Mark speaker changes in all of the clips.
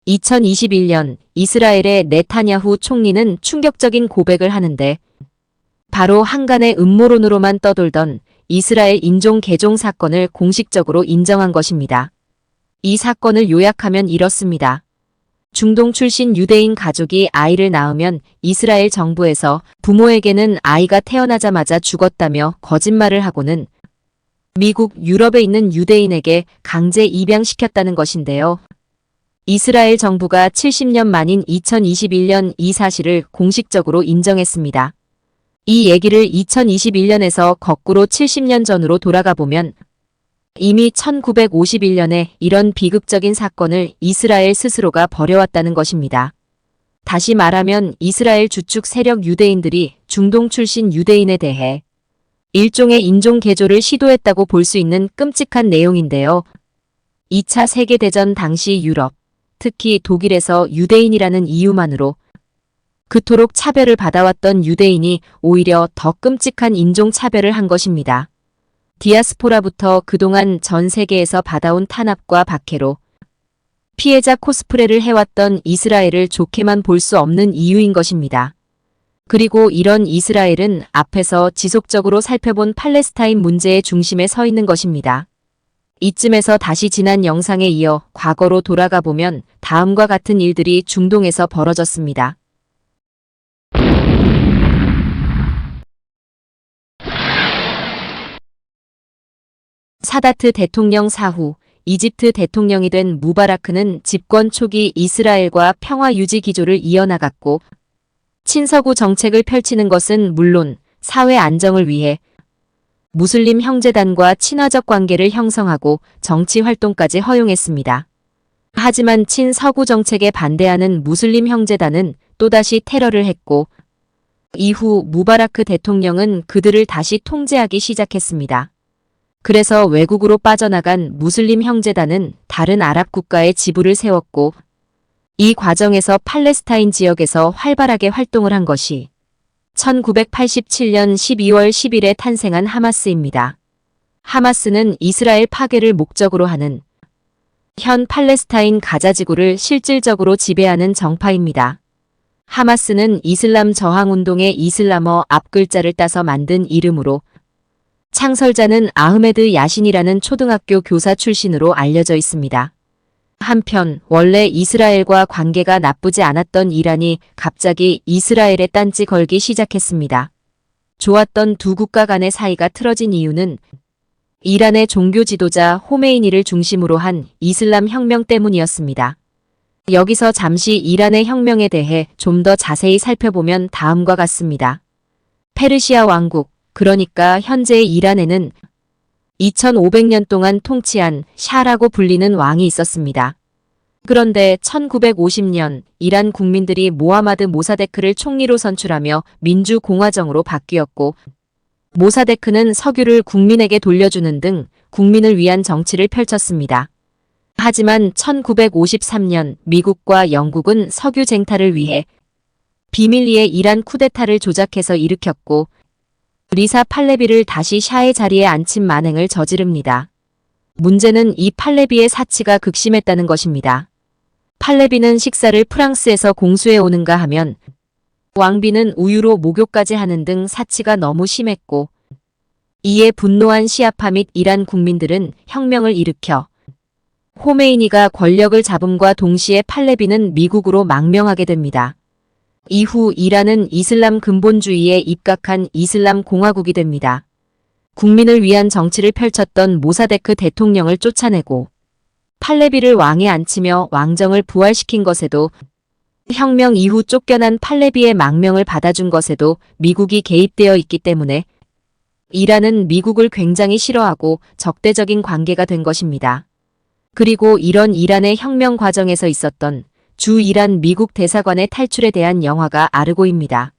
Speaker 1: 2021년 이스라엘의 네타냐후 총리는 충격적인 고백을 하는데 바로 한간의 음모론으로만 떠돌던 이스라엘 인종 개종 사건을 공식적으로 인정한 것입니다. 이 사건을 요약하면 이렇습니다. 중동 출신 유대인 가족이 아이를 낳으면 이스라엘 정부에서 부모에게는 아이가 태어나자마자 죽었다며 거짓말을 하고는 미국, 유럽에 있는 유대인에게 강제 입양시켰다는 것인데요. 이스라엘 정부가 70년 만인 2021년 이 사실을 공식적으로 인정했습니다. 이 얘기를 2021년에서 거꾸로 70년 전으로 돌아가 보면 이미 1951년에 이런 비극적인 사건을 이스라엘 스스로가 벌여왔다는 것입니다. 다시 말하면 이스라엘 주축 세력 유대인들이 중동 출신 유대인에 대해 일종의 인종 개조를 시도했다고 볼 수 있는 끔찍한 내용인데요. 2차 세계대전 당시 유럽, 특히 독일에서 유대인이라는 이유만으로 그토록 차별을 받아왔던 유대인이 오히려 더 끔찍한 인종차별을 한 것입니다. 디아스포라부터 그동안 전 세계에서 받아온 탄압과 박해로 피해자 코스프레를 해왔던 이스라엘을 좋게만 볼 수 없는 이유인 것입니다. 그리고 이런 이스라엘은 앞에서 지속적으로 살펴본 팔레스타인 문제의 중심에 서 있는 것입니다. 이쯤에서 다시 지난 영상에 이어 과거로 돌아가 보면 다음과 같은 일들이 중동에서 벌어졌습니다. 사다트 대통령 사후 이집트 대통령이 된 무바라크는 집권 초기 이스라엘과 평화 유지 기조를 이어나갔고 친서구 정책을 펼치는 것은 물론 사회 안정을 위해 무슬림 형제단과 친화적 관계를 형성하고 정치 활동까지 허용했습니다. 하지만 친서구 정책에 반대하는 무슬림 형제단은 또다시 테러를 했고 이후 무바라크 대통령은 그들을 다시 통제하기 시작했습니다. 그래서 외국으로 빠져나간 무슬림 형제단은 다른 아랍 국가에 지부를 세웠고 이 과정에서 팔레스타인 지역에서 활발하게 활동을 한 것이 1987년 12월 10일에 탄생한 하마스입니다. 하마스는 이스라엘 파괴를 목적으로 하는 현 팔레스타인 가자 지구를 실질적으로 지배하는 정파입니다. 하마스는 이슬람 저항운동의 이슬람어 앞글자를 따서 만든 이름으로 창설자는 아흐메드 야신이라는 초등학교 교사 출신으로 알려져 있습니다. 한편 원래 이스라엘과 관계가 나쁘지 않았던 이란이 갑자기 이스라엘에 딴지 걸기 시작했습니다. 좋았던 두 국가 간의 사이가 틀어진 이유는 이란의 종교 지도자 호메이니를 중심으로 한 이슬람 혁명 때문이었습니다. 여기서 잠시 이란의 혁명에 대해 좀 더 자세히 살펴보면 다음과 같습니다. 페르시아 왕국, 그러니까 현재의 이란에는 2500년 동안 통치한 샤라고 불리는 왕이 있었습니다. 그런데 1950년 이란 국민들이 모하마드 모사데크를 총리로 선출하며 민주공화정으로 바뀌었고 모사데크는 석유를 국민에게 돌려주는 등 국민을 위한 정치를 펼쳤습니다. 하지만 1953년 미국과 영국은 석유 쟁탈을 위해 비밀리에 이란 쿠데타를 조작해서 일으켰고 리사 팔레비를 다시 샤의 자리에 앉힌 만행을 저지릅니다. 문제는 이 팔레비의 사치가 극심했다는 것입니다. 팔레비는 식사를 프랑스에서 공수해 오는가 하면 왕비는 우유로 목욕까지 하는 등 사치가 너무 심했고 이에 분노한 시아파 및 이란 국민들은 혁명을 일으켜 호메이니가 권력을 잡음과 동시에 팔레비는 미국으로 망명하게 됩니다. 이후 이란은 이슬람 근본주의에 입각한 이슬람 공화국이 됩니다. 국민을 위한 정치를 펼쳤던 모사데크 대통령을 쫓아내고 팔레비를 왕에 앉히며 왕정을 부활시킨 것에도 혁명 이후 쫓겨난 팔레비의 망명을 받아준 것에도 미국이 개입되어 있기 때문에 이란은 미국을 굉장히 싫어하고 적대적인 관계가 된 것입니다. 그리고 이런 이란의 혁명 과정에서 있었던 주 이란 미국 대사관의 탈출에 대한 영화가 아르고입니다.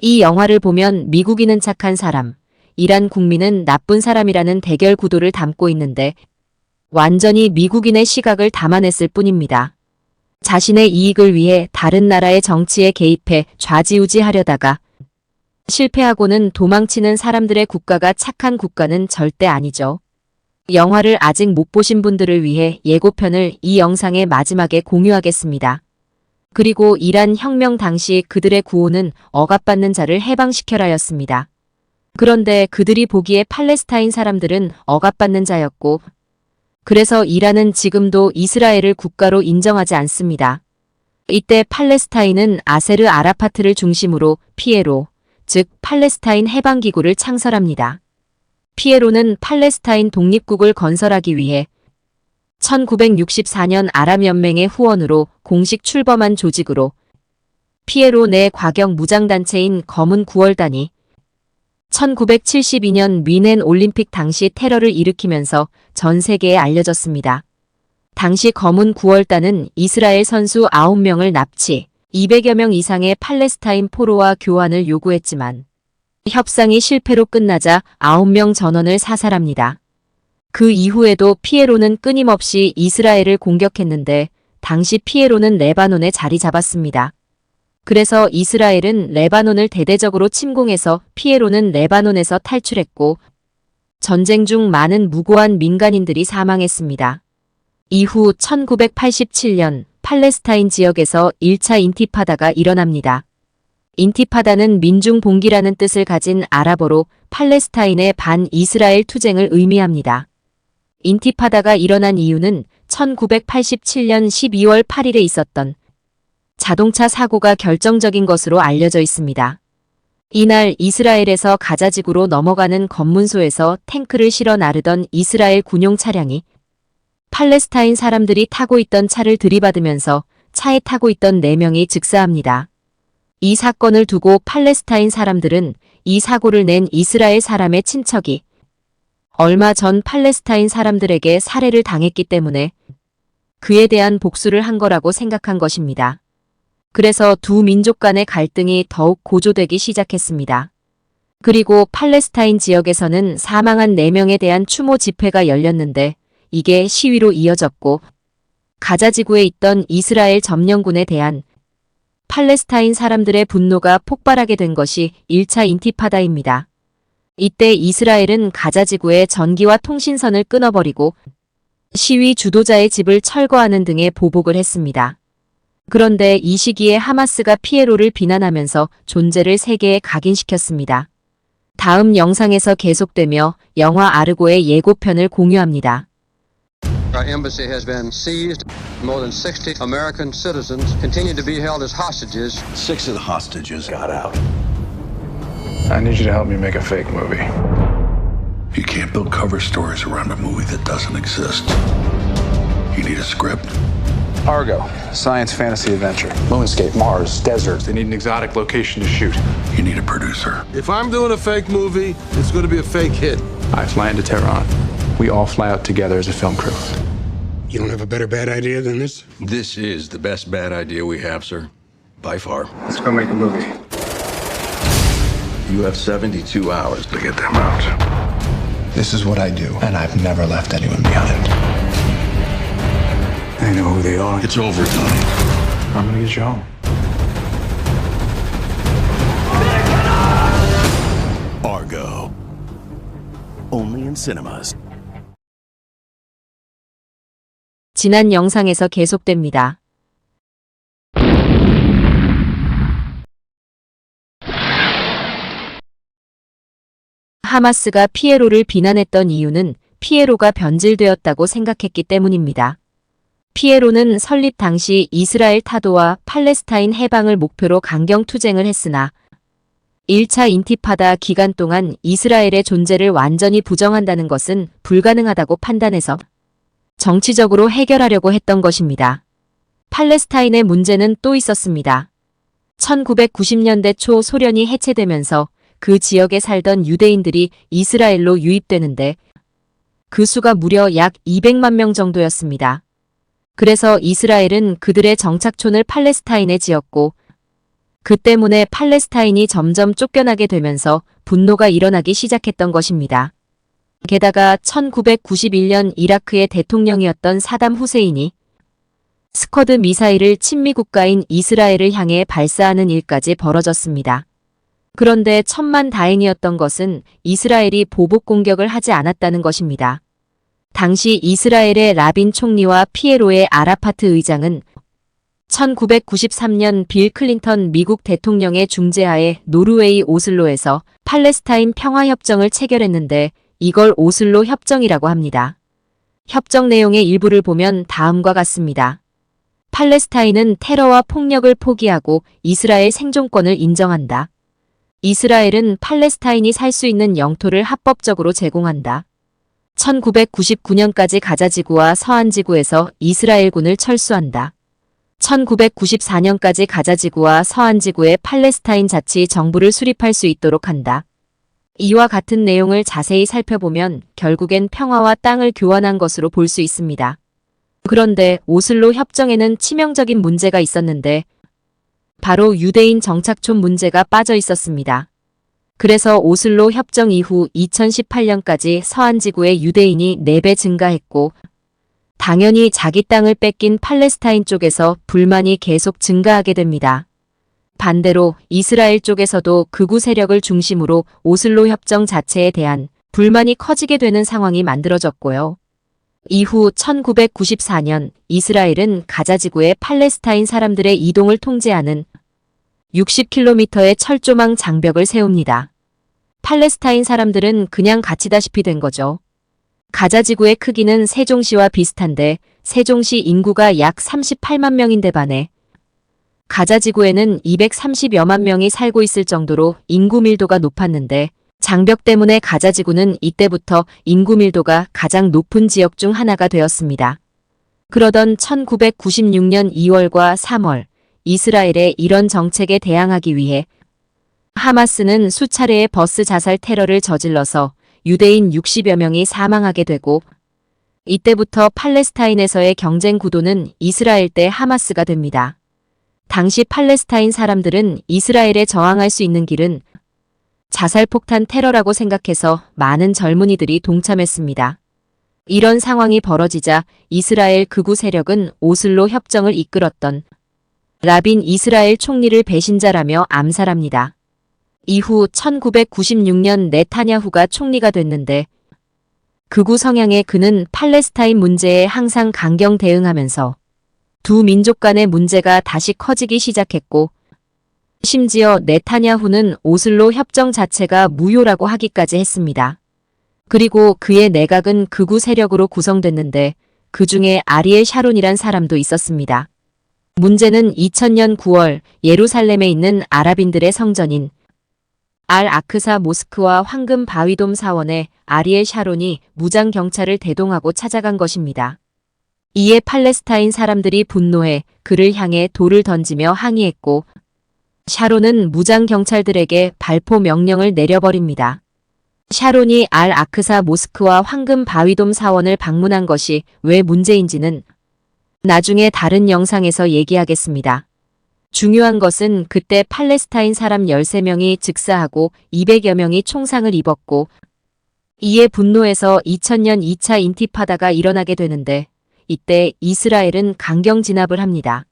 Speaker 1: 이 영화를 보면 미국인은 착한 사람, 이란 국민은 나쁜 사람이라는 대결 구도를 담고 있는데 완전히 미국인의 시각을 담아냈을 뿐입니다. 자신의 이익을 위해 다른 나라의 정치에 개입해 좌지우지하려다가 실패하고는 도망치는 사람들의 국가가 착한 국가는 절대 아니죠. 영화를 아직 못 보신 분들을 위해 예고편을 이 영상의 마지막에 공유하겠습니다. 그리고 이란 혁명 당시 그들의 구호는 억압받는 자를 해방시켜라였습니다. 그런데 그들이 보기에 팔레스타인 사람들은 억압받는 자였고, 그래서 이란은 지금도 이스라엘을 국가로 인정하지 않습니다. 이때 팔레스타인은 아세르 아라파트를 중심으로 피에로, 즉 팔레스타인 해방기구를 창설합니다. 피에로는 팔레스타인 독립국을 건설하기 위해 1964년 아랍연맹의 후원으로 공식 출범한 조직으로 피에로 내 과격 무장단체인 검은 9월단이 1972년 뮌헨 올림픽 당시 테러를 일으키면서 전 세계에 알려졌습니다. 당시 검은 9월단은 이스라엘 선수 9명을 납치, 200여 명 이상의 팔레스타인 포로와 교환을 요구했지만 협상이 실패로 끝나자 9명 전원을 사살합니다. 그 이후에도 피에로는 끊임없이 이스라엘을 공격했는데 당시 피에로는 레바논에 자리 잡았습니다. 그래서 이스라엘은 레바논을 대대적으로 침공해서 피에로는 레바논에서 탈출했고 전쟁 중 많은 무고한 민간인들이 사망했습니다. 이후 1987년 팔레스타인 지역에서 1차 인티파다가 일어납니다. 인티파다는 민중봉기라는 뜻을 가진 아랍어로 팔레스타인의 반이스라엘 투쟁을 의미합니다. 인티파다가 일어난 이유는 1987년 12월 8일에 있었던 자동차 사고가 결정적인 것으로 알려져 있습니다. 이날 이스라엘에서 가자지구로 넘어가는 검문소에서 탱크를 실어 나르던 이스라엘 군용 차량이 팔레스타인 사람들이 타고 있던 차를 들이받으면서 차에 타고 있던 4명이 즉사합니다. 이 사건을 두고 팔레스타인 사람들은 이 사고를 낸 이스라엘 사람의 친척이 얼마 전 팔레스타인 사람들에게 살해를 당했기 때문에 그에 대한 복수를 한 거라고 생각한 것입니다. 그래서 두 민족 간의 갈등이 더욱 고조되기 시작했습니다. 그리고 팔레스타인 지역에서는 사망한 4명에 대한 추모 집회가 열렸는데 이게 시위로 이어졌고 가자지구에 있던 이스라엘 점령군에 대한 팔레스타인 사람들의 분노가 폭발하게 된 것이 1차 인티파다입니다. 이때 이스라엘은 가자지구의 전기와 통신선을 끊어버리고 시위 주도자의 집을 철거하는 등의 보복을 했습니다. 그런데 이 시기에 하마스가 피에로를 비난하면서 존재를 세계에 각인시켰습니다. 다음 영상에서 계속되며 영화 아르고의 예고편을 공유합니다.
Speaker 2: Our embassy has been seized. More than 60 American citizens continue to be held as hostages.
Speaker 3: 6 of the hostages got out.
Speaker 4: I need you to help me make a fake movie.
Speaker 3: You can't build cover stories around a movie that doesn't exist. You need a script.
Speaker 4: Argo, science fantasy adventure. Moonscape, Mars, deserts. They need an exotic location to shoot.
Speaker 3: You need a producer.
Speaker 5: If I'm doing a fake movie, it's going to be a fake hit.
Speaker 4: I fly into Tehran. We all fly out together as a film crew.
Speaker 6: You don't have a better bad idea than this?
Speaker 3: This is the best bad idea we have, sir. By far.
Speaker 4: Let's go make a movie.
Speaker 3: You have 72 hours to get them out.
Speaker 4: This is what I do, and I've never left anyone behind. They know who they are.
Speaker 3: It's overtime.
Speaker 4: I'm gonna get you home.
Speaker 3: Argo. Only in cinemas.
Speaker 1: 지난 영상에서 계속됩니다. 하마스가 피에로를 비난했던 이유는 피에로가 변질되었다고 생각했기 때문입니다. 피에로는 설립 당시 이스라엘 타도와 팔레스타인 해방을 목표로 강경투쟁을 했으나 1차 인티파다 기간 동안 이스라엘의 존재를 완전히 부정한다는 것은 불가능하다고 판단해서 정치적으로 해결하려고 했던 것입니다. 팔레스타인의 문제는 또 있었습니다. 1990년대 초 소련이 해체되면서 그 지역에 살던 유대인들이 이스라엘로 유입되는데 그 수가 무려 약 200만 명 정도였습니다. 그래서 이스라엘은 그들의 정착촌을 팔레스타인에 지었고 그 때문에 팔레스타인이 점점 쫓겨나게 되면서 분노가 일어나기 시작했던 것입니다. 게다가 1991년 이라크의 대통령이었던 사담 후세인이 스쿼드 미사일을 친미 국가인 이스라엘을 향해 발사하는 일까지 벌어졌습니다. 그런데 천만다행이었던 것은 이스라엘이 보복 공격을 하지 않았다는 것입니다. 당시 이스라엘의 라빈 총리와 피에로의 아라파트 의장은 1993년 빌 클린턴 미국 대통령의 중재하에 노르웨이 오슬로에서 팔레스타인 평화협정을 체결했는데 이걸 오슬로 협정이라고 합니다. 협정 내용의 일부를 보면 다음과 같습니다. 팔레스타인은 테러와 폭력을 포기하고 이스라엘 생존권을 인정한다. 이스라엘은 팔레스타인이 살 수 있는 영토를 합법적으로 제공한다. 1999년까지 가자지구와 서안지구에서 이스라엘군을 철수한다. 1994년까지 가자지구와 서안지구에 팔레스타인 자치 정부를 수립할 수 있도록 한다. 이와 같은 내용을 자세히 살펴보면 결국엔 평화와 땅을 교환한 것으로 볼 수 있습니다. 그런데 오슬로 협정에는 치명적인 문제가 있었는데 바로 유대인 정착촌 문제가 빠져 있었습니다. 그래서 오슬로 협정 이후 2018년까지 서안지구의 유대인이 4배 증가했고 당연히 자기 땅을 뺏긴 팔레스타인 쪽에서 불만이 계속 증가하게 됩니다. 반대로 이스라엘 쪽에서도 극우 세력을 중심으로 오슬로 협정 자체에 대한 불만이 커지게 되는 상황이 만들어졌고요. 이후 1994년 이스라엘은 가자지구의 팔레스타인 사람들의 이동을 통제하는 60km의 철조망 장벽을 세웁니다. 팔레스타인 사람들은 그냥 갇히다시피 된 거죠. 가자지구의 크기는 세종시와 비슷한데 세종시 인구가 약 38만 명인데 반해 가자지구에는 230여만 명이 살고 있을 정도로 인구 밀도가 높았는데 장벽 때문에 가자지구는 이때부터 인구 밀도가 가장 높은 지역 중 하나가 되었습니다. 그러던 1996년 2월과 3월 이스라엘의 이런 정책에 대항하기 위해 하마스는 수차례의 버스 자살 테러를 저질러서 유대인 60여 명이 사망하게 되고 이때부터 팔레스타인에서의 경쟁 구도는 이스라엘 대 하마스가 됩니다. 당시 팔레스타인 사람들은 이스라엘에 저항할 수 있는 길은 자살폭탄 테러라고 생각해서 많은 젊은이들이 동참했습니다. 이런 상황이 벌어지자 이스라엘 극우 세력은 오슬로 협정을 이끌었던 라빈 이스라엘 총리를 배신자라며 암살합니다. 이후 1996년 네타냐후가 총리가 됐는데 극우 성향의 그는 팔레스타인 문제에 항상 강경 대응하면서 두 민족 간의 문제가 다시 커지기 시작했고 심지어 네타냐후는 오슬로 협정 자체가 무효라고 하기까지 했습니다. 그리고 그의 내각은 극우 세력으로 구성됐는데 그 중에 아리엘 샤론이란 사람도 있었습니다. 문제는 2000년 9월 예루살렘에 있는 아랍인들의 성전인 알 아크사 모스크와 황금 바위돔 사원에 아리엘 샤론이 무장 경찰을 대동하고 찾아간 것입니다. 이에 팔레스타인 사람들이 분노해 그를 향해 돌을 던지며 항의했고 샤론은 무장 경찰들에게 발포 명령을 내려버립니다. 샤론이 알 아크사 모스크와 황금 바위돔 사원을 방문한 것이 왜 문제인지는 나중에 다른 영상에서 얘기하겠습니다. 중요한 것은 그때 팔레스타인 사람 13명이 즉사하고 200여 명이 총상을 입었고 이에 분노해서 2000년 2차 인티파다가 일어나게 되는데 이때 이스라엘은 강경 진압을 합니다.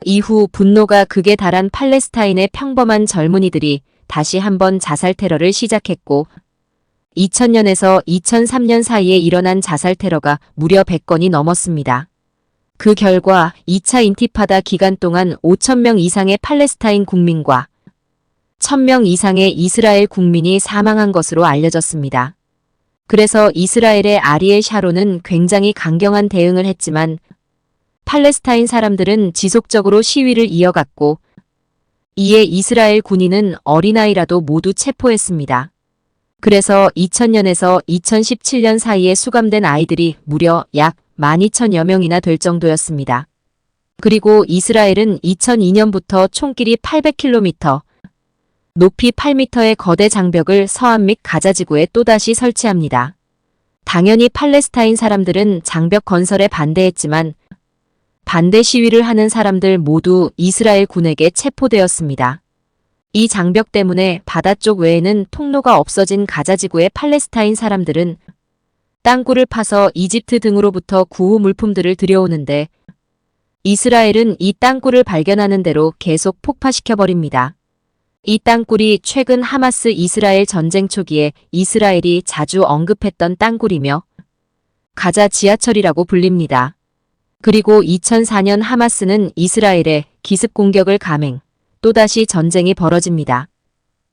Speaker 1: 이후 분노가 극에 달한 팔레스타인의 평범한 젊은이들이 다시 한번 자살 테러를 시작했고 2000년에서 2003년 사이에 일어난 자살 테러가 무려 100건이 넘었습니다. 그 결과 2차 인티파다 기간 동안 5,000명 이상의 팔레스타인 국민과 1,000명 이상의 이스라엘 국민이 사망한 것으로 알려졌습니다. 그래서 이스라엘의 아리엘 샤론은 굉장히 강경한 대응을 했지만 팔레스타인 사람들은 지속적으로 시위를 이어갔고 이에 이스라엘 군인은 어린아이라도 모두 체포했습니다. 그래서 2000년에서 2017년 사이에 수감된 아이들이 무려 약 12,000여 명이나 될 정도였습니다. 그리고 이스라엘은 2002년부터 총길이 800km, 높이 8m의 거대 장벽을 서안 및 가자지구에 또다시 설치합니다. 당연히 팔레스타인 사람들은 장벽 건설에 반대했지만 반대 시위를 하는 사람들 모두 이스라엘 군에게 체포되었습니다. 이 장벽 때문에 바다 쪽 외에는 통로가 없어진 가자지구의 팔레스타인 사람들은 땅굴을 파서 이집트 등으로부터 구호 물품들을 들여오는데 이스라엘은 이 땅굴을 발견하는 대로 계속 폭파시켜버립니다. 이 땅굴이 최근 하마스 이스라엘 전쟁 초기에 이스라엘이 자주 언급했던 땅굴이며 가자 지하철이라고 불립니다. 그리고 2004년 하마스는 이스라엘에 기습 공격을 감행, 또다시 전쟁이 벌어집니다.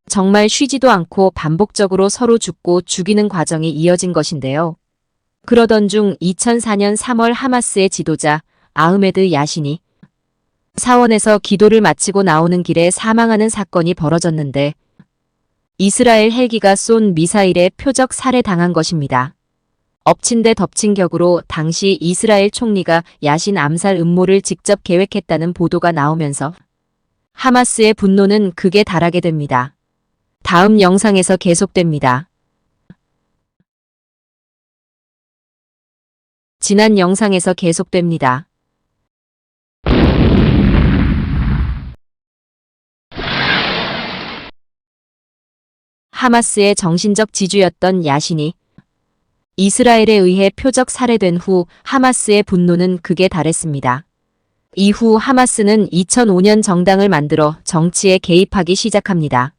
Speaker 1: 정말 쉬지도 않고 반복적으로 서로 죽고 죽이는 과정이 이어진 것인데요. 그러던 중 2004년 3월 하마스의 지도자 아흐메드 야신이 사원에서 기도를 마치고 나오는 길에 사망하는 사건이 벌어졌는데 이스라엘 헬기가 쏜 미사일에 표적 살해당한 것입니다. 엎친 데 덮친 격으로 당시 이스라엘 총리가 야신 암살 음모를 직접 계획했다는 보도가 나오면서 하마스의 분노는 극에 달하게 됩니다. 다음 영상에서 계속됩니다. 지난 영상에서 계속됩니다. 하마스의 정신적 지주였던 야신이 이스라엘에 의해 표적 살해된 후 하마스의 분노는 극에 달했습니다. 이후 하마스는 2005년 정당을 만들어 정치에 개입하기 시작합니다.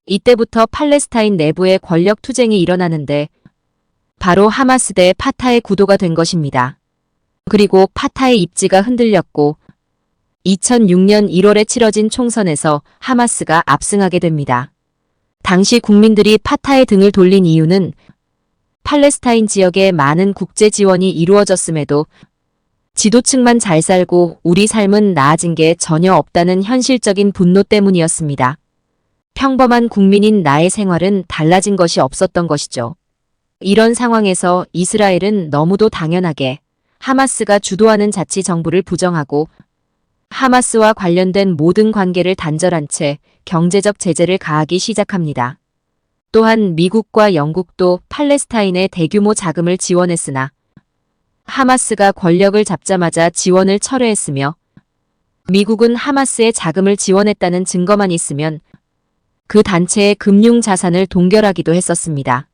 Speaker 1: 이때부터 팔레스타인 내부의 권력 투쟁이 일어나는데 바로 하마스 대 파타의 구도가 된 것입니다. 그리고 파타의 입지가 흔들렸고 2006년 1월에 치러진 총선에서 하마스가 압승하게 됩니다. 당시 국민들이 파타의 등을 돌린 이유는 팔레스타인 지역에 많은 국제 지원이 이루어졌음에도 지도층만 잘 살고 우리 삶은 나아진 게 전혀 없다는 현실적인 분노 때문이었습니다. 평범한 국민인 나의 생활은 달라진 것이 없었던 것이죠. 이런 상황에서 이스라엘은 너무도 당연하게 하마스가 주도하는 자치 정부를 부정하고 하마스와 관련된 모든 관계를 단절한 채 경제적 제재를 가하기 시작합니다. 또한 미국과 영국도 팔레스타인에 대규모 자금을 지원했으나 하마스가 권력을 잡자마자 지원을 철회했으며 미국은 하마스에 자금을 지원했다는 증거만 있으면 그 단체의 금융 자산을 동결하기도 했었습니다.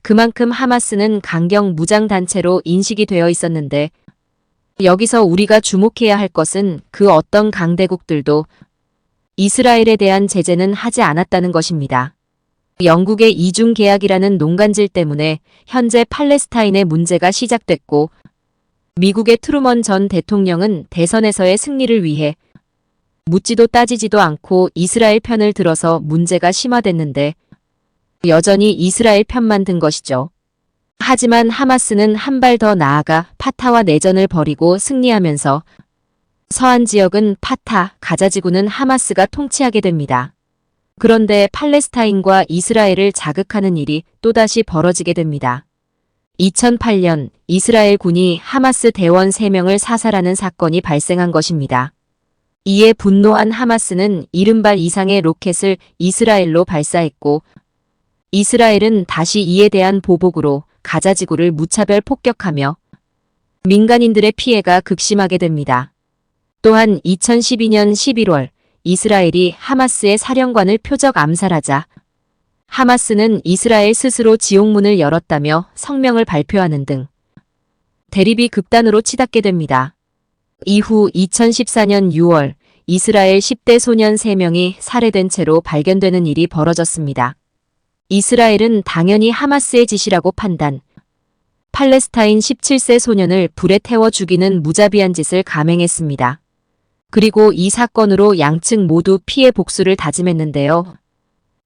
Speaker 1: 그만큼 하마스는 강경 무장단체로 인식이 되어 있었는데 여기서 우리가 주목해야 할 것은 그 어떤 강대국들도 이스라엘에 대한 제재는 하지 않았다는 것입니다. 영국의 이중 계약이라는 농간질 때문에 현재 팔레스타인의 문제가 시작됐고 미국의 트루먼 전 대통령은 대선에서의 승리를 위해 묻지도 따지지도 않고 이스라엘 편을 들어서 문제가 심화됐는데 여전히 이스라엘 편만 든 것이죠. 하지만 하마스는 한 발 더 나아가 파타와 내전을 벌이고 승리하면서 서한 지역은 파타, 가자지구는 하마스가 통치하게 됩니다. 그런데 팔레스타인과 이스라엘을 자극하는 일이 또다시 벌어지게 됩니다. 2008년 이스라엘 군이 하마스 대원 3명을 사살하는 사건이 발생한 것입니다. 이에 분노한 하마스는 70발 이상의 로켓을 이스라엘로 발사했고 이스라엘은 다시 이에 대한 보복으로 가자지구를 무차별 폭격하며 민간인들의 피해가 극심하게 됩니다. 또한 2012년 11월 이스라엘이 하마스의 사령관을 표적 암살하자 하마스는 이스라엘 스스로 지옥문을 열었다며 성명을 발표하는 등 대립이 극단으로 치닫게 됩니다. 이후 2014년 6월 이스라엘 10대 소년 3명이 살해된 채로 발견되는 일이 벌어졌습니다. 이스라엘은 당연히 하마스의 짓이라고 판단, 팔레스타인 17세 소년을 불에 태워 죽이는 무자비한 짓을 감행했습니다. 그리고 이 사건으로 양측 모두 피해 복수를 다짐했는데요.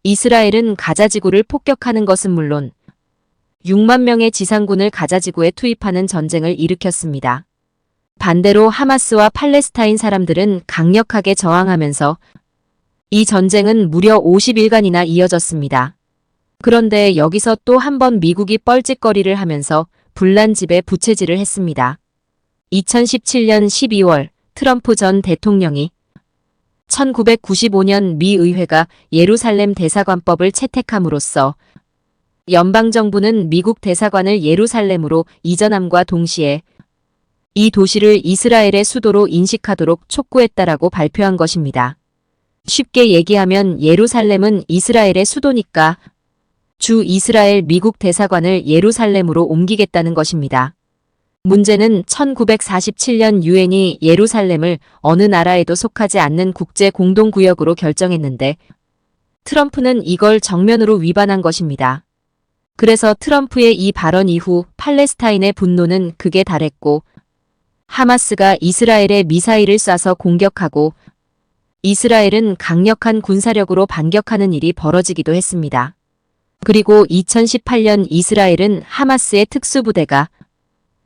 Speaker 1: 이스라엘은 가자지구를 폭격하는 것은 물론 6만 명의 지상군을 가자지구에 투입하는 전쟁을 일으켰습니다. 반대로 하마스와 팔레스타인 사람들은 강력하게 저항하면서 이 전쟁은 무려 50일간이나 이어졌습니다. 그런데 여기서 또 한 번 미국이 뻘짓거리를 하면서 분란집에 부채질을 했습니다. 2017년 12월 트럼프 전 대통령이 1995년 미 의회가 예루살렘 대사관법을 채택함으로써 연방정부는 미국 대사관을 예루살렘으로 이전함과 동시에 이 도시를 이스라엘의 수도로 인식하도록 촉구했다라고 발표한 것입니다. 쉽게 얘기하면 예루살렘은 이스라엘의 수도니까 주 이스라엘 미국 대사관을 예루살렘으로 옮기겠다는 것입니다. 문제는 1947년 유엔이 예루살렘을 어느 나라에도 속하지 않는 국제 공동구역으로 결정했는데 트럼프는 이걸 정면으로 위반한 것입니다. 그래서 트럼프의 이 발언 이후 팔레스타인의 분노는 극에 달했고 하마스가 이스라엘에 미사일을 쏴서 공격하고 이스라엘은 강력한 군사력으로 반격하는 일이 벌어지기도 했습니다. 그리고 2018년 이스라엘은 하마스의 특수부대가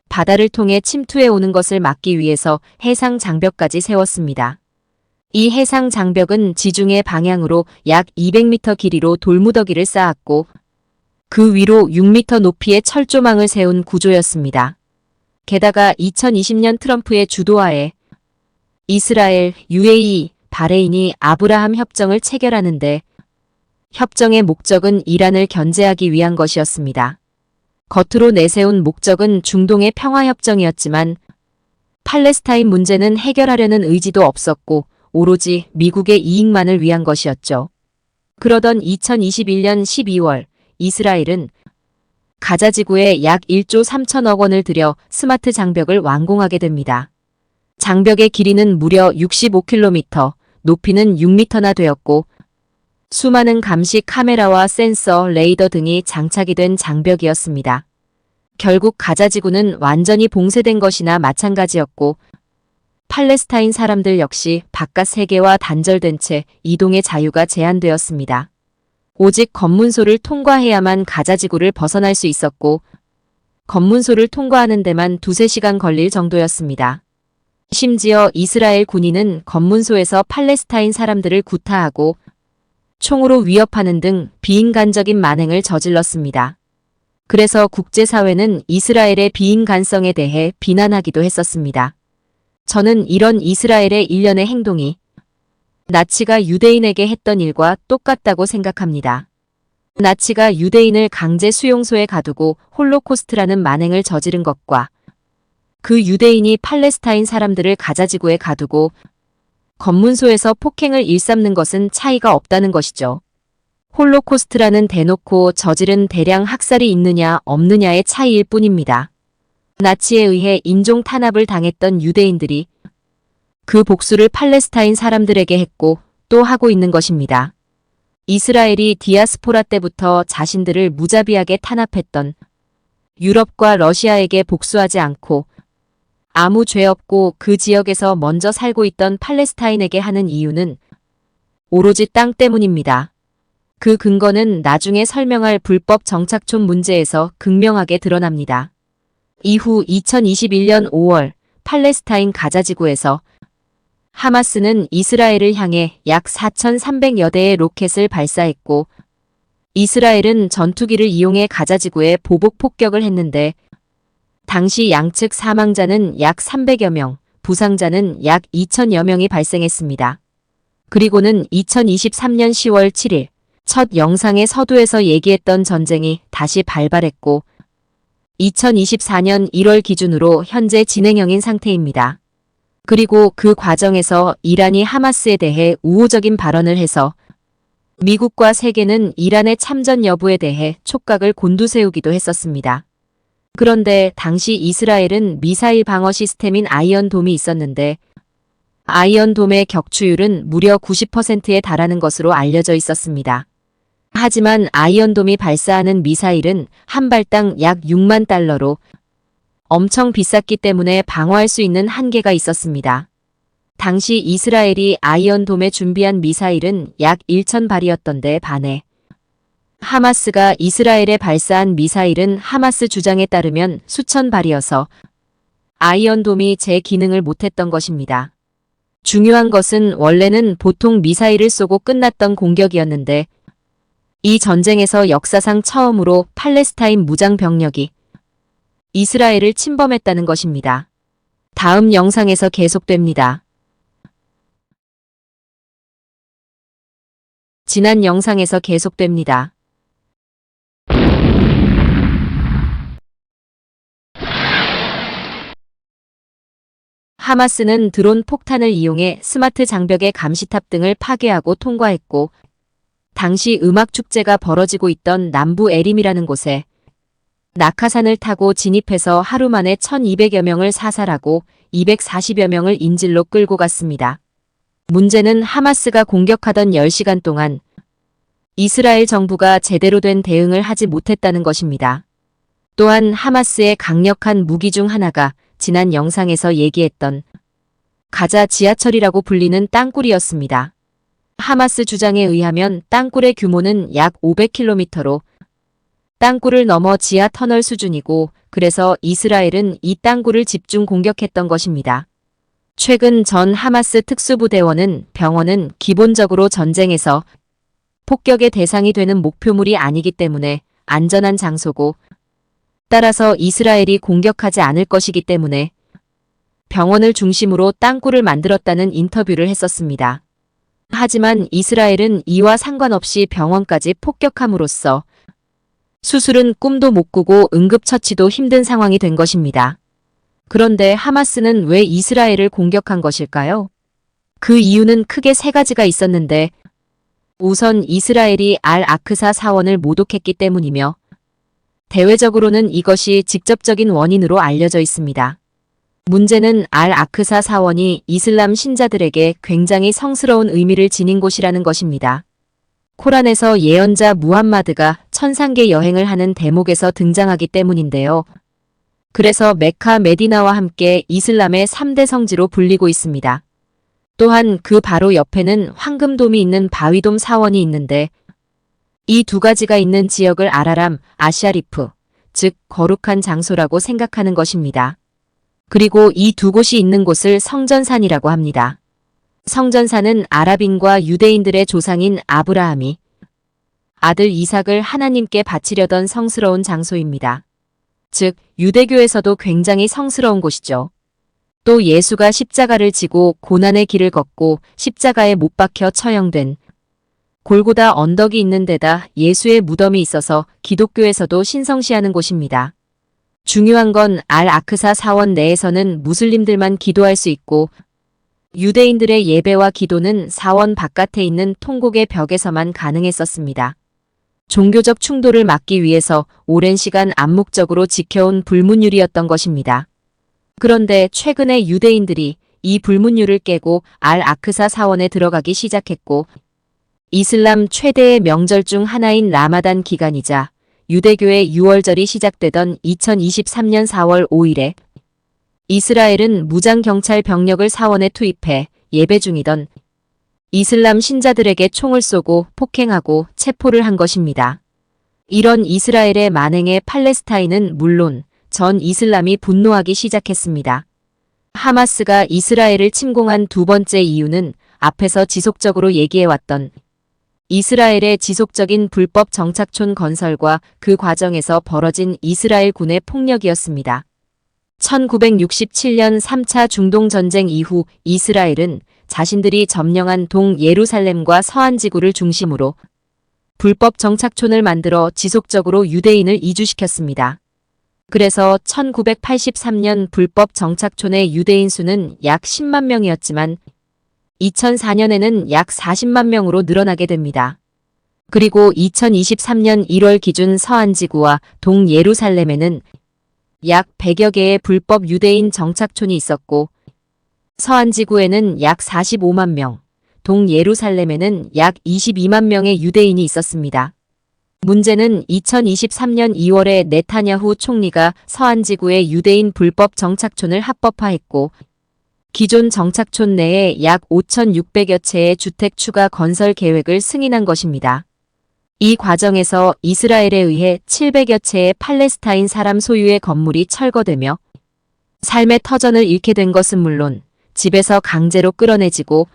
Speaker 1: 바다를 통해 침투해 오는 것을 막기 위해서 해상 장벽까지 세웠습니다. 이 해상 장벽은 지중해 방향으로 약 200m 길이로 돌무더기를 쌓았고 그 위로 6m 높이의 철조망을 세운 구조였습니다. 게다가 2020년 트럼프의 주도하에 이스라엘, UAE, 바레인이 아브라함 협정을 체결하는데 협정의 목적은 이란을 견제하기 위한 것이었습니다. 겉으로 내세운 목적은 중동의 평화협정이었지만 팔레스타인 문제는 해결하려는 의지도 없었고 오로지 미국의 이익만을 위한 것이었죠. 그러던 2021년 12월 이스라엘은 가자 지구에 약 1조 3천억 원을 들여 스마트 장벽을 완공하게 됩니다. 장벽의 길이는 무려 65km, 높이는 6m나 되었고 수많은 감시 카메라와 센서, 레이더 등이 장착이 된 장벽이었습니다. 결국 가자 지구는 완전히 봉쇄된 것이나 마찬가지였고 팔레스타인 사람들 역시 바깥 세계와 단절된 채 이동의 자유가 제한되었습니다. 오직 검문소를 통과해야만 가자 지구를 벗어날 수 있었고 검문소를 통과하는 데만 2~3시간 걸릴 정도였습니다. 심지어 이스라엘 군인은 검문소에서 팔레스타인 사람들을 구타하고 총으로 위협하는 등 비인간적인 만행을 저질렀습니다. 그래서 국제사회는 이스라엘의 비인간성에 대해 비난하기도 했었습니다. 저는 이런 이스라엘의 일련의 행동이 나치가 유대인에게 했던 일과 똑같다고 생각합니다. 나치가 유대인을 강제 수용소에 가두고 홀로코스트라는 만행을 저지른 것과 그 유대인이 팔레스타인 사람들을 가자지구에 가두고 검문소에서 폭행을 일삼는 것은 차이가 없다는 것이죠. 홀로코스트라는 대놓고 저지른 대량 학살이 있느냐 없느냐의 차이일 뿐입니다. 나치에 의해 인종 탄압을 당했던 유대인들이 그 복수를 팔레스타인 사람들에게 했고 또 하고 있는 것입니다. 이스라엘이 디아스포라 때부터 자신들을 무자비하게 탄압했던 유럽과 러시아에게 복수하지 않고 아무 죄 없고 그 지역에서 먼저 살고 있던 팔레스타인에게 하는 이유는 오로지 땅 때문입니다. 그 근거는 나중에 설명할 불법 정착촌 문제에서 극명하게 드러납니다. 이후 2021년 5월 팔레스타인 가자지구에서 하마스는 이스라엘을 향해 약 4,300여 대의 로켓을 발사했고 이스라엘은 전투기를 이용해 가자지구에 보복 폭격을 했는데 당시 양측 사망자는 약 300여 명, 부상자는 약 2,000여 명이 발생했습니다. 그리고는 2023년 10월 7일 첫 영상의 서두에서 얘기했던 전쟁이 다시 발발했고 2024년 1월 기준으로 현재 진행형인 상태입니다. 그리고 그 과정에서 이란이 하마스에 대해 우호적인 발언을 해서 미국과 세계는 이란의 참전 여부에 대해 촉각을 곤두세우기도 했었습니다. 그런데 당시 이스라엘은 미사일 방어 시스템인 아이언돔이 있었는데 아이언돔의 격추율은 무려 90%에 달하는 것으로 알려져 있었습니다. 하지만 아이언돔이 발사하는 미사일은 한 발당 약 6만 달러로 엄청 비쌌기 때문에 방어할 수 있는 한계가 있었습니다. 당시 이스라엘이 아이언돔에 준비한 미사일은 약 1,000발이었던데 반해 하마스가 이스라엘에 발사한 미사일은 하마스 주장에 따르면 수천 발이어서 아이언돔이 제 기능을 못했던 것입니다. 중요한 것은 원래는 보통 미사일을 쏘고 끝났던 공격이었는데 이 전쟁에서 역사상 처음으로 팔레스타인 무장 병력이 이스라엘을 침범했다는 것입니다. 다음 영상에서 계속됩니다. 지난 영상에서 계속됩니다. 하마스는 드론 폭탄을 이용해 스마트 장벽의 감시탑 등을 파괴하고 통과했고 당시 음악축제가 벌어지고 있던 남부 에림이라는 곳에 낙하산을 타고 진입해서 하루 만에 1,200여 명을 사살하고 240여 명을 인질로 끌고 갔습니다. 문제는 하마스가 공격하던 10시간 동안 이스라엘 정부가 제대로 된 대응을 하지 못했다는 것입니다. 또한 하마스의 강력한 무기 중 하나가 지난 영상에서 얘기했던 가자 지하철이라고 불리는 땅굴이었습니다. 하마스 주장에 의하면 땅굴의 규모는 약 500km로 땅굴을 넘어 지하 터널 수준이고 그래서 이스라엘은 이 땅굴을 집중 공격했던 것입니다. 최근 전 하마스 특수부대원은 병원은 기본적으로 전쟁에서 폭격의 대상이 되는 목표물이 아니기 때문에 안전한 장소고 따라서 이스라엘이 공격하지 않을 것이기 때문에 병원을 중심으로 땅굴을 만들었다는 인터뷰를 했었습니다. 하지만 이스라엘은 이와 상관없이 병원까지 폭격함으로써 수술은 꿈도 못 꾸고 응급처치도 힘든 상황이 된 것입니다. 그런데 하마스는 왜 이스라엘을 공격한 것일까요? 그 이유는 크게 세 가지가 있었는데 우선 이스라엘이 알-아크사 사원을 모독했기 때문이며 대외적으로는 이것이 직접적인 원인으로 알려져 있습니다. 문제는 알-아크사 사원이 이슬람 신자들에게 굉장히 성스러운 의미를 지닌 곳이라는 것입니다. 코란에서 예언자 무함마드가 천상계 여행을 하는 대목에서 등장하기 때문인데요. 그래서 메카 메디나와 함께 이슬람의 3대 성지로 불리고 있습니다. 또한 그 바로 옆에는 황금돔이 있는 바위돔 사원이 있는데 이 두 가지가 있는 지역을 아라람, 아샤리프, 즉 거룩한 장소라고 생각하는 것입니다. 그리고 이 두 곳이 있는 곳을 성전산이라고 합니다. 성전산은 아랍인과 유대인들의 조상인 아브라함이 아들 이삭을 하나님께 바치려던 성스러운 장소입니다. 즉 유대교에서도 굉장히 성스러운 곳이죠. 또 예수가 십자가를 지고 고난의 길을 걷고 십자가에 못 박혀 처형된 골고다 언덕이 있는 데다 예수의 무덤이 있어서 기독교에서도 신성시하는 곳입니다. 중요한 건 알-아크사 사원 내에서는 무슬림들만 기도할 수 있고 유대인들의 예배와 기도는 사원 바깥에 있는 통곡의 벽에서만 가능했었습니다. 종교적 충돌을 막기 위해서 오랜 시간 암묵적으로 지켜온 불문율이었던 것입니다. 그런데 최근에 유대인들이 이 불문율을 깨고 알-아크사 사원에 들어가기 시작했고 이슬람 최대의 명절 중 하나인 라마단 기간이자 유대교의 6월절이 시작되던 2023년 4월 5일에 이스라엘은 무장경찰 병력을 사원에 투입해 예배 중이던 이슬람 신자들에게 총을 쏘고 폭행하고 체포를 한 것입니다. 이런 이스라엘의 만행에 팔레스타인은 물론 전 이슬람이 분노하기 시작했습니다. 하마스가 이스라엘을 침공한 두 번째 이유는 앞에서 지속적으로 얘기해왔던 이스라엘의 지속적인 불법 정착촌 건설과 그 과정에서 벌어진 이스라엘 군의 폭력이었습니다. 1967년 3차 중동전쟁 이후 이스라엘은 자신들이 점령한 동예루살렘과 서안 지구를 중심으로 불법 정착촌을 만들어 지속적으로 유대인을 이주시켰습니다. 그래서 1983년 불법 정착촌의 유대인 수는 약 10만 명이었지만 2004년에는 약 40만 명으로 늘어나게 됩니다. 그리고 2023년 1월 기준 서안지구와 동예루살렘에는 약 100여 개의 불법 유대인 정착촌이 있었고 서안지구에는 약 45만 명, 동예루살렘에는 약 22만 명의 유대인이 있었습니다. 문제는 2023년 2월에 네타냐후 총리가 서안지구의 유대인 불법 정착촌을 합법화했고 기존 정착촌 내에 약 5,600여 채의 주택 추가 건설 계획을 승인한 것입니다. 이 과정에서 이스라엘에 의해 700여 채의 팔레스타인 사람 소유의 건물이 철거되며 삶의 터전을 잃게 된 것은 물론 집에서 강제로 끌어내지고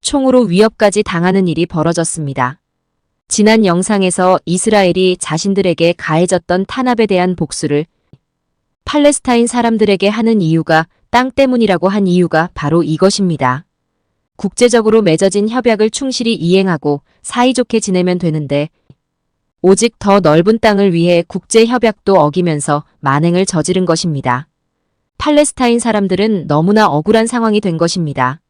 Speaker 1: 총으로 위협까지 당하는 일이 벌어졌습니다. 지난 영상에서 이스라엘이 자신들에게 가해졌던 탄압에 대한 복수를 팔레스타인 사람들에게 하는 이유가 땅 때문이라고 한 이유가 바로 이것입니다. 국제적으로 맺어진 협약을 충실히 이행하고 사이좋게 지내면 되는데 오직 더 넓은 땅을 위해 국제협약도 어기면서 만행을 저지른 것입니다. 팔레스타인 사람들은 너무나 억울한 상황이 된 것입니다.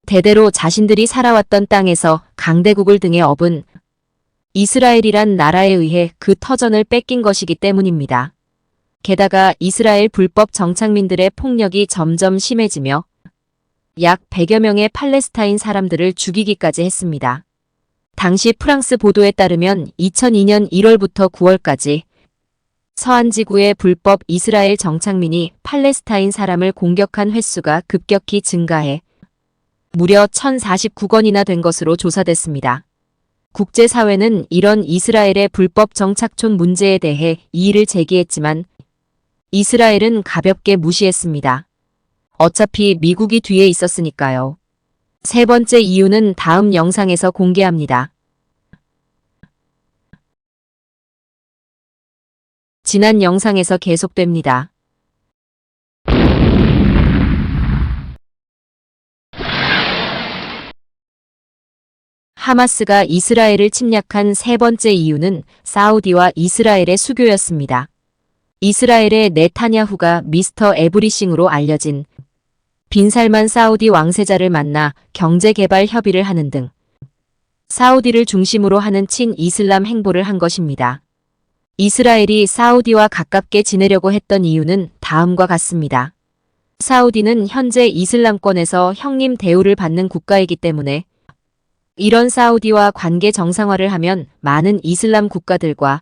Speaker 1: 대대로 자신들이 살아왔던 땅에서 강대국을 등에 업은 이스라엘이란 나라에 의해 그 터전을 뺏긴 것이기 때문입니다. 게다가 이스라엘 불법 정착민들의 폭력이 점점 심해지며 약 100여 명의 팔레스타인 사람들을 죽이기까지 했습니다. 당시 프랑스 보도에 따르면 2002년 1월부터 9월까지 서한 지구의 불법 이스라엘 정착민이 팔레스타인 사람을 공격한 횟수가 급격히 증가해 무려 1,049건이나 된 것으로 조사됐습니다. 국제사회는 이런 이스라엘의 불법 정착촌 문제에 대해 이의를 제기했지만 이스라엘은 가볍게 무시했습니다. 어차피 미국이 뒤에 있었으니까요. 세 번째 이유는 다음 영상에서 공개합니다. 지난 영상에서 계속됩니다. 하마스가 이스라엘을 침략한 세 번째 이유는 사우디와 이스라엘의 수교였습니다. 이스라엘의 네타냐후가 미스터 에브리싱으로 알려진 빈살만 사우디 왕세자를 만나 경제개발 협의를 하는 등 사우디를 중심으로 하는 친이슬람 행보를 한 것입니다. 이스라엘이 사우디와 가깝게 지내려고 했던 이유는 다음과 같습니다. 사우디는 현재 이슬람권에서 형님 대우를 받는 국가이기 때문에 이런 사우디와 관계 정상화를 하면 많은 이슬람 국가들과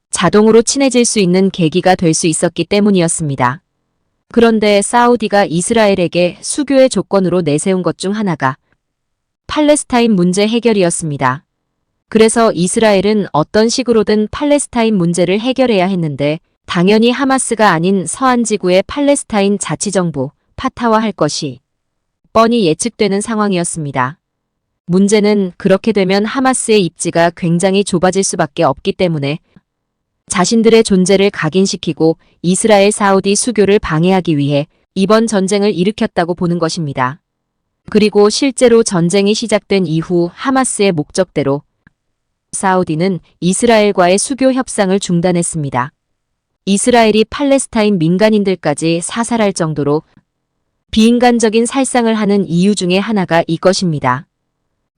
Speaker 1: 자동으로 친해질 수 있는 계기가 될 수 있었기 때문이었습니다. 그런데 사우디가 이스라엘에게 수교의 조건으로 내세운 것 중 하나가 팔레스타인 문제 해결이었습니다. 그래서 이스라엘은 어떤 식으로든 팔레스타인 문제를 해결해야 했는데 당연히 하마스가 아닌 서한 지구의 팔레스타인 자치정부 파타화할 것이 뻔히 예측되는 상황이었습니다. 문제는 그렇게 되면 하마스의 입지가 굉장히 좁아질 수밖에 없기 때문에 자신들의 존재를 각인시키고 이스라엘 사우디 수교를 방해하기 위해 이번 전쟁을 일으켰다고 보는 것입니다. 그리고 실제로 전쟁이 시작된 이후 하마스의 목적대로 사우디는 이스라엘과의 수교 협상을 중단했습니다. 이스라엘이 팔레스타인 민간인들까지 사살할 정도로 비인간적인 살상을 하는 이유 중에 하나가 이것입니다.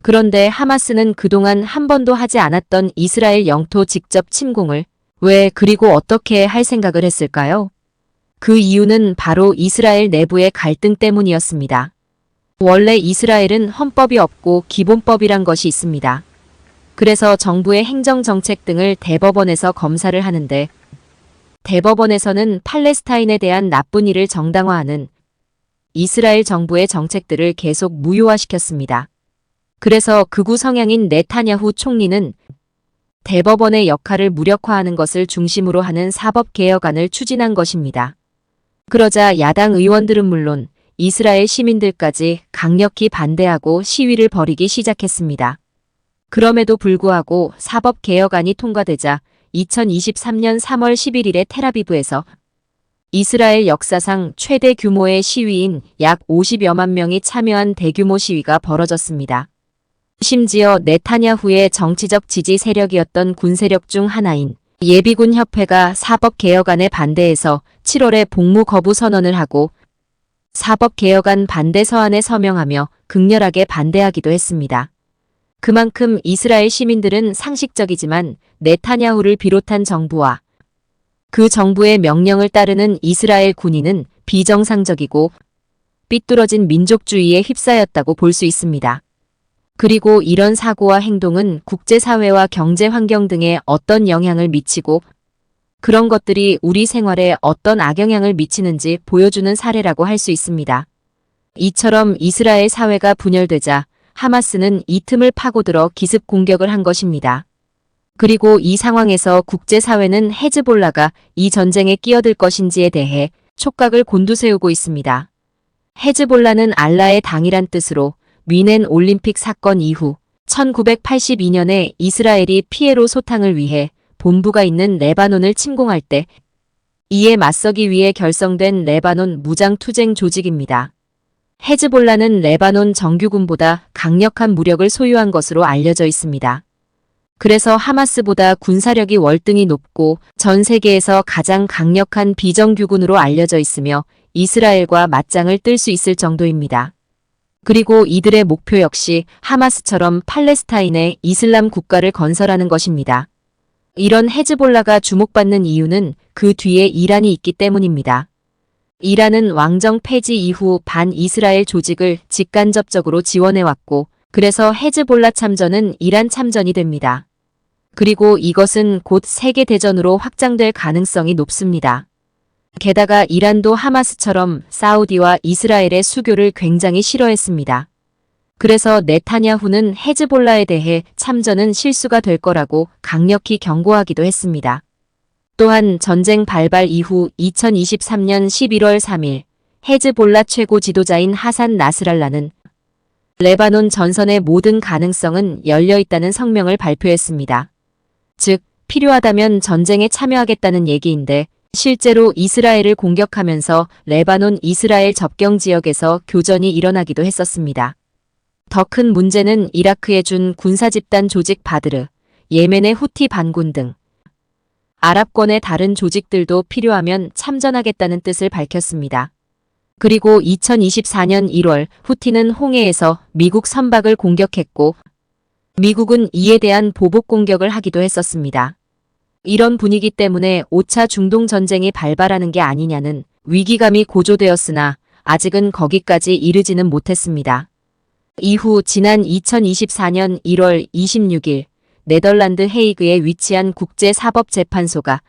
Speaker 1: 그런데 하마스는 그동안 한 번도 하지 않았던 이스라엘 영토 직접 침공을 왜 그리고 어떻게 할 생각을 했을까요? 그 이유는 바로 이스라엘 내부의 갈등 때문이었습니다. 원래 이스라엘은 헌법이 없고 기본법이란 것이 있습니다. 그래서 정부의 행정정책 등을 대법원에서 검사를 하는데 대법원에서는 팔레스타인에 대한 나쁜 일을 정당화하는 이스라엘 정부의 정책들을 계속 무효화시켰습니다. 그래서 극우 성향인 네타냐후 총리는 대법원의 역할을 무력화하는 것을 중심으로 하는 사법개혁안을 추진한 것입니다. 그러자 야당 의원들은 물론 이스라엘 시민들까지 강력히 반대하고 시위를 벌이기 시작했습니다. 그럼에도 불구하고 사법개혁안이 통과되자 2023년 3월 11일에 텔아비브에서 이스라엘 역사상 최대 규모의 시위인 약 50여만 명이 참여한 대규모 시위가 벌어졌습니다. 심지어 네타냐후의 정치적 지지 세력이었던 군세력 중 하나인 예비군협회가 사법개혁안에 반대해서 7월에 복무 거부 선언을 하고 사법개혁안 반대 서한에 서명하며 극렬하게 반대하기도 했습니다. 그만큼 이스라엘 시민들은 상식적이지만 네타냐후를 비롯한 정부와 그 정부의 명령을 따르는 이스라엘 군인은 비정상적이고 삐뚤어진 민족주의에 휩싸였다고 볼 수 있습니다. 그리고 이런 사고와 행동은 국제사회와 경제 환경 등에 어떤 영향을 미치고 그런 것들이 우리 생활에 어떤 악영향을 미치는지 보여주는 사례라고 할 수 있습니다. 이처럼 이스라엘 사회가 분열되자 하마스는 이 틈을 파고들어 기습 공격을 한 것입니다. 그리고 이 상황에서 국제사회는 헤즈볼라가 이 전쟁에 끼어들 것인지에 대해 촉각을 곤두세우고 있습니다. 헤즈볼라는 알라의 당이란 뜻으로 뮌헨 올림픽 사건 이후 1982년에 이스라엘이 피에로 소탕을 위해 본부가 있는 레바논을 침공할 때 이에 맞서기 위해 결성된 레바논 무장투쟁 조직입니다. 헤즈볼라는 레바논 정규군보다 강력한 무력을 소유한 것으로 알려져 있습니다. 그래서 하마스보다 군사력이 월등히 높고 전 세계에서 가장 강력한 비정규군으로 알려져 있으며 이스라엘과 맞짱을 뜰 수 있을 정도입니다. 그리고 이들의 목표 역시 하마스처럼 팔레스타인의 이슬람 국가를 건설하는 것입니다. 이런 헤즈볼라가 주목받는 이유는 그 뒤에 이란이 있기 때문입니다. 이란은 왕정 폐지 이후 반이스라엘 조직을 직간접적으로 지원해왔고 그래서 헤즈볼라 참전은 이란 참전이 됩니다. 그리고 이것은 곧 세계대전으로 확장될 가능성이 높습니다. 게다가 이란도 하마스처럼 사우디와 이스라엘의 수교를 굉장히 싫어했습니다. 그래서 네타냐후는 헤즈볼라에 대해 참전은 실수가 될 거라고 강력히 경고하기도 했습니다. 또한 전쟁 발발 이후 2023년 11월 3일 헤즈볼라 최고 지도자인 하산 나스랄라는 레바논 전선의 모든 가능성은 열려 있다는 성명을 발표했습니다. 즉, 필요하다면 전쟁에 참여하겠다는 얘기인데 실제로 이스라엘을 공격하면서 레바논 이스라엘 접경 지역에서 교전이 일어나기도 했었습니다. 더 큰 문제는 이라크의 준 군사집단 조직 바드르, 예멘의 후티 반군 등 아랍권의 다른 조직들도 필요하면 참전하겠다는 뜻을 밝혔습니다. 그리고 2024년 1월 후티는 홍해에서 미국 선박을 공격했고 미국은 이에 대한 보복 공격을 하기도 했었습니다. 이런 분위기 때문에 5차 중동 전쟁이 발발하는 게 아니냐는 위기감이 고조되었으나 아직은 거기까지 이르지는 못했습니다. 이후 지난 2024년 1월 26일 네덜란드 헤이그에 위치한 국제사법재판소가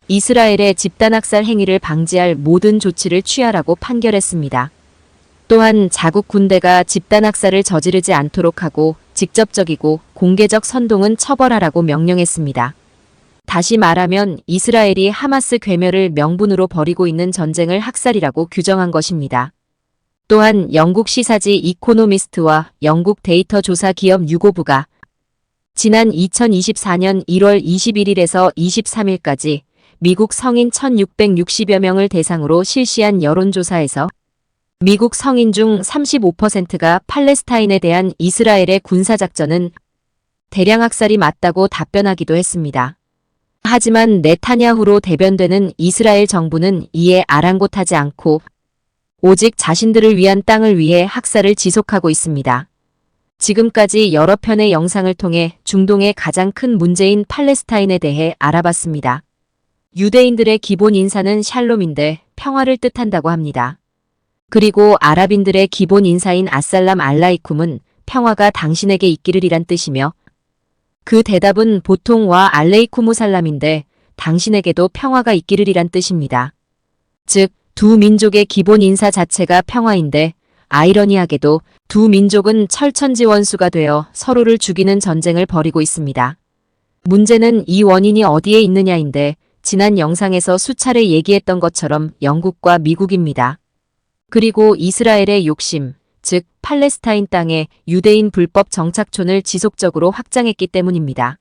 Speaker 1: 이스라엘의 집단학살 행위를 방지할 모든 조치를 취하라고 판결했습니다. 또한 자국 군대가 집단학살을 저지르지 않도록 하고 직접적이고 공개적 선동은 처벌하라고 명령했습니다. 다시 말하면 이스라엘이 하마스 괴멸을 명분으로 벌이고 있는 전쟁을 학살이라고 규정한 것입니다. 또한 영국 시사지 이코노미스트와 영국 데이터 조사 기업 유고부가 지난 2024년 1월 21일에서 23일까지 미국 성인 1660여 명을 대상으로 실시한 여론조사에서 미국 성인 중 35%가 팔레스타인에 대한 이스라엘의 군사작전은 대량 학살이 맞다고 답변하기도 했습니다. 하지만 네타냐후로 대변되는 이스라엘 정부는 이에 아랑곳하지 않고 오직 자신들을 위한 땅을 위해 학살을 지속하고 있습니다. 지금까지 여러 편의 영상을 통해 중동의 가장 큰 문제인 팔레스타인에 대해 알아봤습니다. 유대인들의 기본 인사는 샬롬인데 평화를 뜻한다고 합니다. 그리고 아랍인들의 기본 인사인 아살람 알라이쿰은 평화가 당신에게 있기를이란 뜻이며 그 대답은 보통 와 알레이쿠무 살람인데 당신에게도 평화가 있기를이란 뜻입니다. 즉, 두 민족의 기본 인사 자체가 평화인데 아이러니하게도 두 민족은 철천지원수가 되어 서로를 죽이는 전쟁을 벌이고 있습니다. 문제는 이 원인이 어디에 있느냐인데 지난 영상에서 수차례 얘기했던 것처럼 영국과 미국입니다. 그리고 이스라엘의 욕심, 즉 팔레스타인 땅에 유대인 불법 정착촌을 지속적으로 확장했기 때문입니다.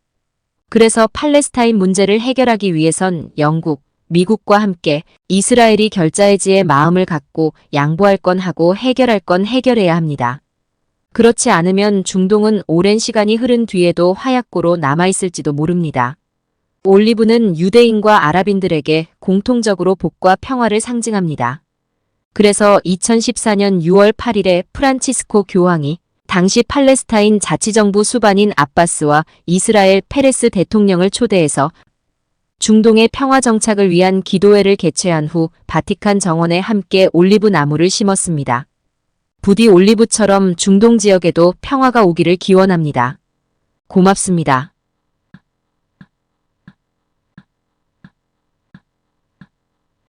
Speaker 1: 그래서 팔레스타인 문제를 해결하기 위해선 영국, 미국과 함께 이스라엘이 결자해지의 마음을 갖고 양보할 건 하고 해결할 건 해결해야 합니다. 그렇지 않으면 중동은 오랜 시간이 흐른 뒤에도 화약고로 남아있을지도 모릅니다. 올리브는 유대인과 아랍인들에게 공통적으로 복과 평화를 상징합니다. 그래서 2014년 6월 8일에 프란치스코 교황이 당시 팔레스타인 자치정부 수반인 아바스와 이스라엘 페레스 대통령을 초대해서 중동의 평화 정착을 위한 기도회를 개최한 후 바티칸 정원에 함께 올리브 나무를 심었습니다. 부디 올리브처럼 중동 지역에도 평화가 오기를 기원합니다. 고맙습니다.